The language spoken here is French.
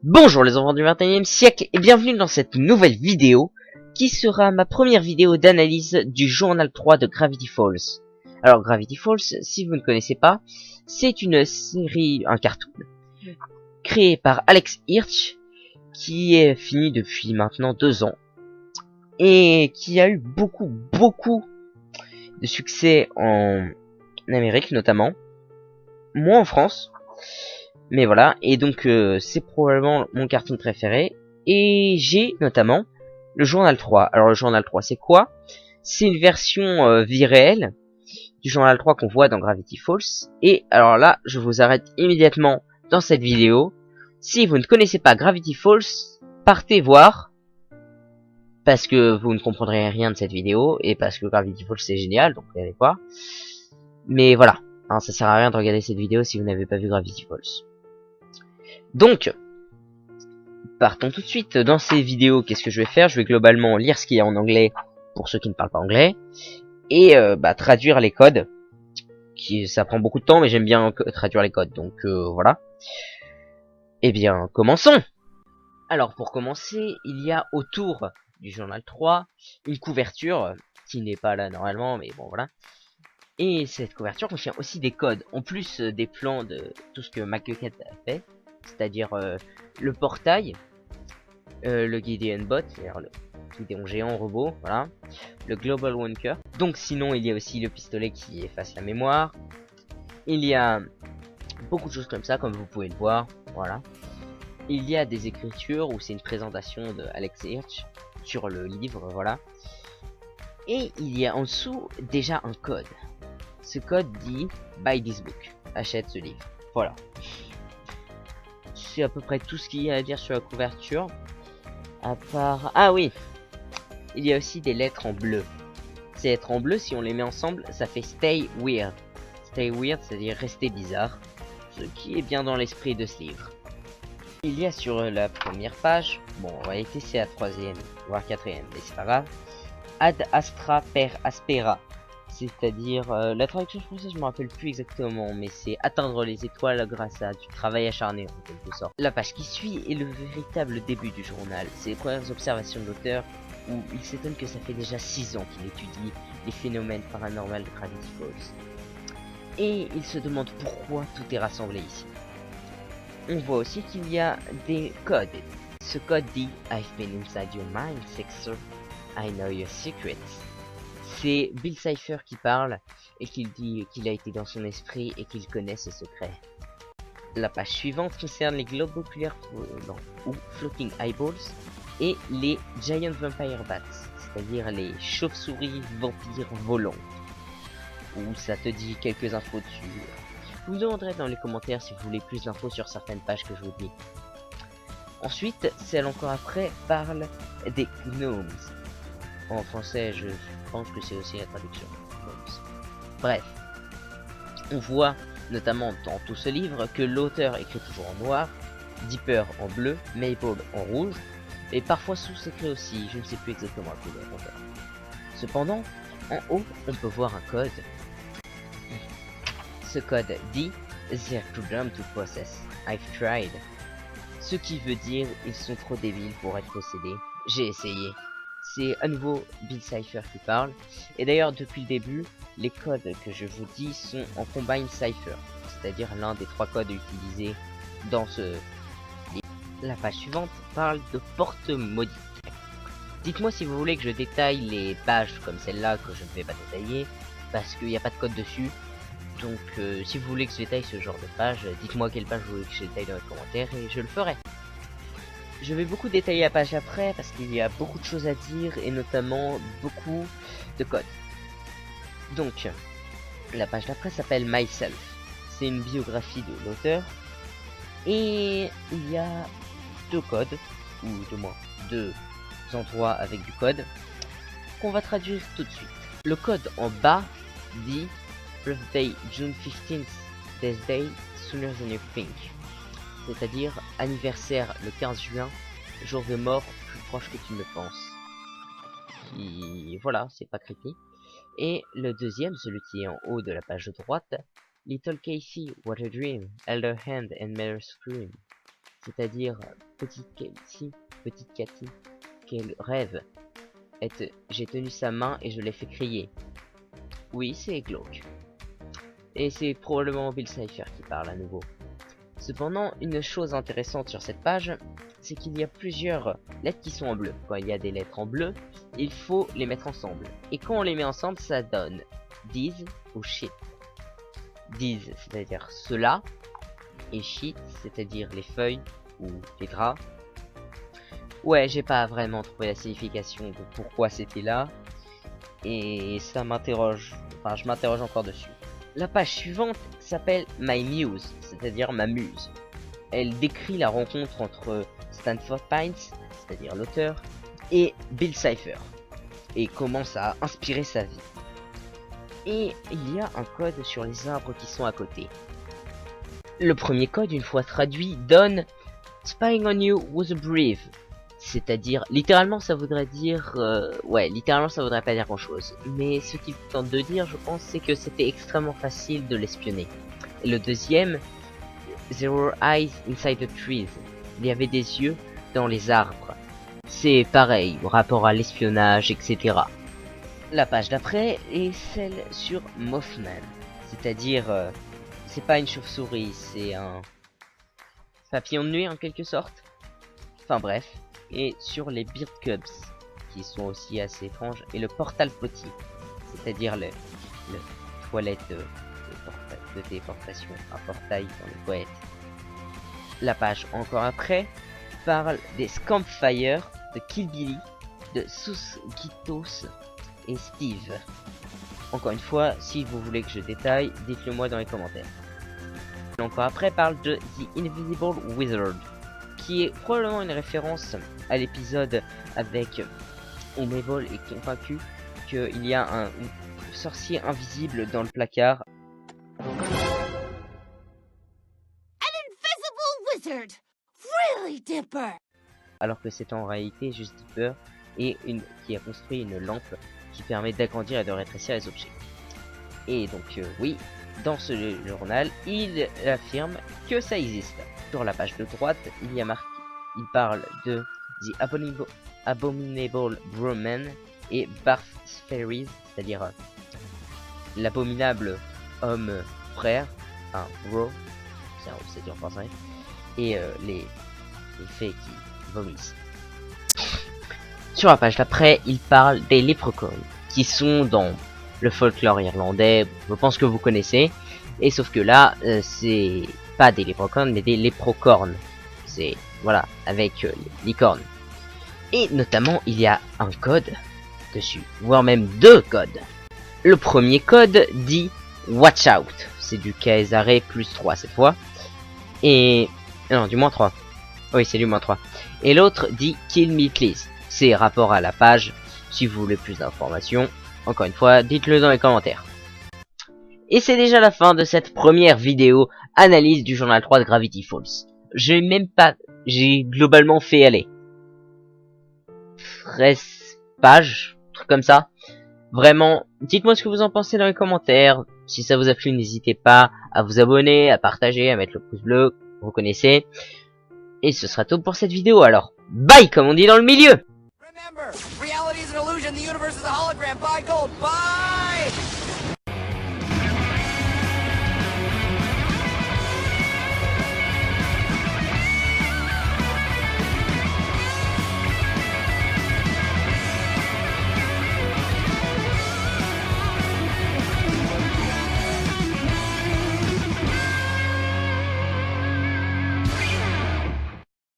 Bonjour les enfants du 21e siècle et bienvenue dans cette nouvelle vidéo qui sera ma première vidéo d'analyse du journal 3 de Gravity Falls. Alors Gravity Falls, si vous ne connaissez pas, c'est une série, un cartoon, créé par Alex Hirsch, qui est fini depuis maintenant 2 ans et qui a eu beaucoup de succès en Amérique notamment, moins en France. Mais voilà, et donc c'est probablement mon cartoon préféré. Et j'ai notamment le journal 3. Alors le journal 3 c'est quoi? C'est une version vie réelle du journal 3 qu'on voit dans Gravity Falls. Et alors là, je vous arrête immédiatement dans cette vidéo. Si vous ne connaissez pas Gravity Falls, partez voir. Parce que vous ne comprendrez rien de cette vidéo. Et parce que Gravity Falls c'est génial, donc allez voir. Mais voilà, hein, ça sert à rien de regarder cette vidéo si vous n'avez pas vu Gravity Falls. Donc, partons tout de suite. Dans ces vidéos, qu'est-ce que je vais faire? Je vais globalement lire ce qu'il y a en anglais pour ceux qui ne parlent pas anglais et traduire les codes. Ça prend beaucoup de temps, mais j'aime bien traduire les codes. Donc voilà. Eh bien, commençons. Alors pour commencer, il y a autour du journal 3 une couverture qui n'est pas là normalement, mais bon voilà. Et cette couverture contient aussi des codes, en plus des plans de tout ce que McGucket a fait, c'est-à-dire le portail, le Gideon Bot, c'est-à-dire le Gideon géant robot, voilà, le Global Wanker. Donc sinon il y a aussi le pistolet qui efface la mémoire. Il y a beaucoup de choses comme ça, comme vous pouvez le voir, voilà. Il y a des écritures où c'est une présentation de Alex Hirsch sur le livre, voilà. Et il y a en dessous déjà un code. Ce code dit Buy this book, achète ce livre, voilà. C'est à peu près tout ce qu'il y a à dire sur la couverture. À part... Ah oui, il y a aussi des lettres en bleu. Ces lettres en bleu, si on les met ensemble, ça fait Stay Weird. Stay Weird, c'est-à-dire rester bizarre. Ce qui est bien dans l'esprit de ce livre. Il y a sur la première page, bon en réalité c'est la 3e, voire 4e, mais c'est pas grave. Ad Astra per Aspera. C'est-à-dire, la traduction française je me rappelle plus exactement, mais c'est atteindre les étoiles grâce à du travail acharné en quelque sorte. La page qui suit est le véritable début du journal. C'est les premières observations de l'auteur, où il s'étonne que ça fait déjà 6 ans qu'il étudie les phénomènes paranormaux de Gravity Falls. Et il se demande pourquoi tout est rassemblé ici. On voit aussi qu'il y a des codes. Ce code dit I've been inside your mind, Sexer. I know your secrets. C'est Bill Cipher qui parle et qu'il dit qu'il a été dans son esprit et qu'il connaît ses secrets. La page suivante concerne les globes oculaires ou floating eyeballs et les giant vampire bats, c'est-à-dire les chauves-souris vampires volants. Où ça te dit quelques infos dessus. Vous me demanderez dans les commentaires si vous voulez plus d'infos sur certaines pages que je vous dis. Ensuite, celle encore après parle des gnomes. En français, je pense que c'est aussi la traduction. Bref, on voit notamment dans tout ce livre que l'auteur écrit toujours en noir, Dipper en bleu, Maple en rouge, et parfois sous-écrit aussi, je ne sais plus exactement à quelle heure. Cependant, en haut, on peut voir un code. Ce code dit They're too dumb to possess. I've tried. Ce qui veut dire ils sont trop débiles pour être possédés. J'ai essayé. C'est à nouveau Bill Cipher qui parle. Et d'ailleurs, depuis le début, les codes que je vous dis sont en Combine Cipher, c'est-à-dire l'un des 3 codes utilisés dans ce livre. La page suivante parle de portes maudites. Dites-moi si vous voulez que je détaille les pages comme celle-là que je ne vais pas détailler, parce qu'il n'y a pas de code dessus. Donc si vous voulez que je détaille ce genre de page, dites-moi quelle page vous voulez que je détaille dans les commentaires et je le ferai. Je vais beaucoup détailler la page après parce qu'il y a beaucoup de choses à dire et notamment beaucoup de codes. Donc, la page d'après s'appelle Myself. C'est une biographie de l'auteur. Et il y a 2 codes, ou du moins 2 endroits avec du code, qu'on va traduire tout de suite. Le code en bas dit Birthday June 15th, Death Day sooner than you think. C'est-à-dire anniversaire le 15 juin, jour de mort plus proche que tu ne le penses. Voilà, c'est pas creepy. Et le deuxième, celui qui est en haut de la page de droite, Little Casey, What a Dream, Elder Hand and Mother Scream. c'est-à-dire petite Cathy, quel rêve. J'ai tenu sa main et je l'ai fait crier. Oui, c'est glauque. Et c'est probablement Bill Cipher qui parle à nouveau. Cependant, une chose intéressante sur cette page, c'est qu'il y a plusieurs lettres qui sont en bleu. Quand il y a des lettres en bleu, il faut les mettre ensemble. Et quand on les met ensemble, ça donne these ou shit. These, c'est-à-dire cela, et shit, c'est-à-dire les feuilles ou les draps. Ouais, j'ai pas vraiment trouvé la signification de pourquoi c'était là. Et ça m'interroge, enfin je m'interroge encore dessus. La page suivante s'appelle My Muse, c'est-à-dire ma muse. Elle décrit la rencontre entre Stanford Pines, c'est-à-dire l'auteur, et Bill Cipher, et comment ça a inspiré sa vie. Et il y a un code sur les arbres qui sont à côté. Le premier code, une fois traduit, donne Spying on you was a brief. C'est-à-dire, littéralement ça voudrait dire... ouais, littéralement ça voudrait pas dire grand chose. Mais ce qu'il tente de dire, je pense, c'est que c'était extrêmement facile de l'espionner. Et le deuxième, There were eyes inside the trees. Il y avait des yeux dans les arbres. C'est pareil, au rapport à l'espionnage, etc. La page d'après est celle sur Mothman. C'est-à-dire, c'est pas une chauve-souris, c'est un papillon de nuit en quelque sorte. Enfin bref. Et sur les Beard Cubs, qui sont aussi assez étranges, et le Portal Potty, c'est-à-dire le toilette de téléportation, un portail dans les toilettes. La page encore après parle des Scampfire, de Kill Billy, de Susgitos et Steve. Encore une fois, si vous voulez que je détaille, dites-le moi dans les commentaires. Encore après parle de The Invisible Wizard, qui est probablement une référence à l'épisode avec Omebol et convaincu qu'il y a un sorcier invisible dans le placard. An invisible wizard, really Dipper. Alors que c'est en réalité juste Dipper et qui a construit une lampe qui permet d'agrandir et de rétrécir les objets. Et donc oui, dans ce journal, il affirme que ça existe. Sur la page de droite, il y a marqué, il parle de The Abominable Brewman et Barth Fairies, c'est-à-dire l'abominable homme frère, enfin bro, c'est dur en français, et les fées qui vomissent. Sur la page d'après, il parle des léprechauns, qui sont dans le folklore irlandais, je pense que vous connaissez, et sauf que là, c'est pas des léprechauns, mais des léprocornes. C'est, voilà, avec les licornes. Et notamment, il y a un code dessus, voire même deux codes. Le premier code dit Watch Out, c'est du Caesare plus 3 cette fois. Et... non, du moins 3. Oui, c'est du moins 3. Et l'autre dit Kill Me Please. C'est rapport à la page, si vous voulez plus d'informations. Encore une fois, dites-le dans les commentaires. Et c'est déjà la fin de cette première vidéo analyse du journal 3 de Gravity Falls. J'ai globalement fait aller 13 pages, truc comme ça. Vraiment, dites-moi ce que vous en pensez dans les commentaires. Si ça vous a plu, n'hésitez pas à vous abonner, à partager, à mettre le pouce bleu, vous connaissez. Et ce sera tout pour cette vidéo, alors bye comme on dit dans le milieu. Remember, reality is an illusion, the universe is a hologram. Bye, gold. Bye!